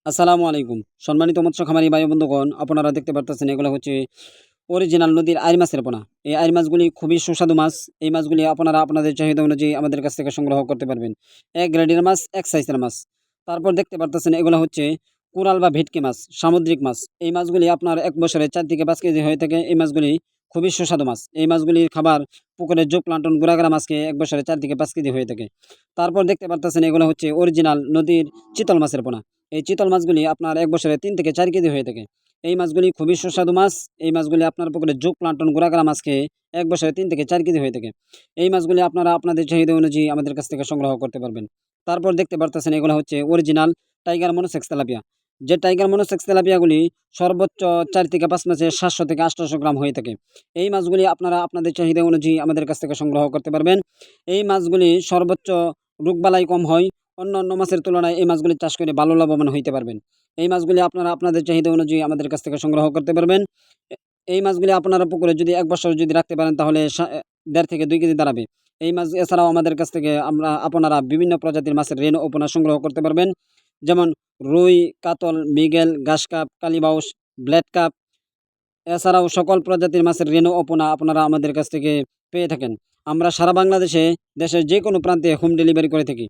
আসসালামু আলাইকুম। সম্মানিত মৎস্য খামারি ভাই বন্ধুগণ, আপনারা দেখতে পারতেছেন এগুলো হচ্ছে অরিজিনাল নদীর আইড় মাছের পোনা। এই আইড় মাছগুলি খুবই সুস্বাদু মাছ। এই মাছগুলি আপনারা আপনাদের চাহিদা অনুযায়ী আমাদের কাছ থেকে সংগ্রহ করতে পারবেন। এক গ্রেডের মাছ, এক সাইজের মাছ। তারপর দেখতে পারতেছেন এগুলো হচ্ছে কোরাল বা ভেটকি মাছ, সামুদ্রিক মাছ। এই মাছগুলি আপনার ১ বছরে ৪ থেকে ৫ কেজি হয়ে থাকে। এই মাছগুলি খুবই সুস্বাদু মাছ। এই মাছগুলির খাবার পুকুরের জোপ্লাঙ্কটন, গুড়াগাড়া মাছকে ১ বছরে ৪ থেকে ৫ কেজি হয়ে থাকে। তারপর দেখতে পারতেছেন এগুলো হচ্ছে অরিজিনাল নদীর চিতল মাছের পোনা। এই চিতল মাছগুলি আপনার ১ বছরে ৩ থেকে ৪ কেজি হয়ে থাকে। এই মাছগুলি খুবই সুস্বাদু মাছ। এই মাছগুলি আপনার পুকুরে জোপ্লাঙ্কটন, গুড়াগাড়া মাছকে ১ বছরে ৩ থেকে ৪ কেজি হয়ে থাকে। এই মাছগুলি আপনারা আপনাদের চাহিদা অনুযায়ী আমাদের কাছ থেকে সংগ্রহ করতে পারবেন। তারপর দেখতে পারতেছেন এগুলো হচ্ছে অরিজিনাল টাইগার মনোসেক্স তেলাপিয়া। যে টাইগার মনোসেক্স তেলাপিয়াগুলি সর্বোচ্চ ৪ থেকে ৫ মাসে ৭০০ থেকে ৮০০ গ্রাম হয়ে থাকে। এই মাছগুলি আপনারা আপনাদের চাহিদা অনুযায়ী আমাদের কাছ থেকে সংগ্রহ করতে পারবেন। এই মাছগুলি সর্বোচ্চ রোগবালাই কম হয়। অন্যান্য মাছের তুলনায় এই মাছগুলি চাষ করে ভালো লাভবান হইতে পারবেন। এই মাছগুলি আপনারা আপনাদের চাহিদা অনুযায়ী আমাদের কাছ থেকে সংগ্রহ করতে পারবেন। এ এই মাছগুলি আপনারা পুকুরে যদি ১ বছর যদি রাখতে পারেন তাহলে ১.৫ থেকে ২ কেজি দাঁড়াবে। এই মাছ এছাড়াও আমাদের কাছ থেকে আপনারা বিভিন্ন প্রজাতির মাছের রেণু ও পোনা সংগ্রহ করতে পারবেন। যেমন রুই, কাতল, মৃগেল, ঘাসকাপ, কালীবাউস, ব্লেড কাপ এছাড়াও সকল প্রজাতির মাছের রেণু ও পোনা আপনারা আমাদের কাছ থেকে পেয়ে থাকেন। আমরা সারা বাংলাদেশে দেশের যেকোনো প্রান্তে হোম ডেলিভারি করে থাকি।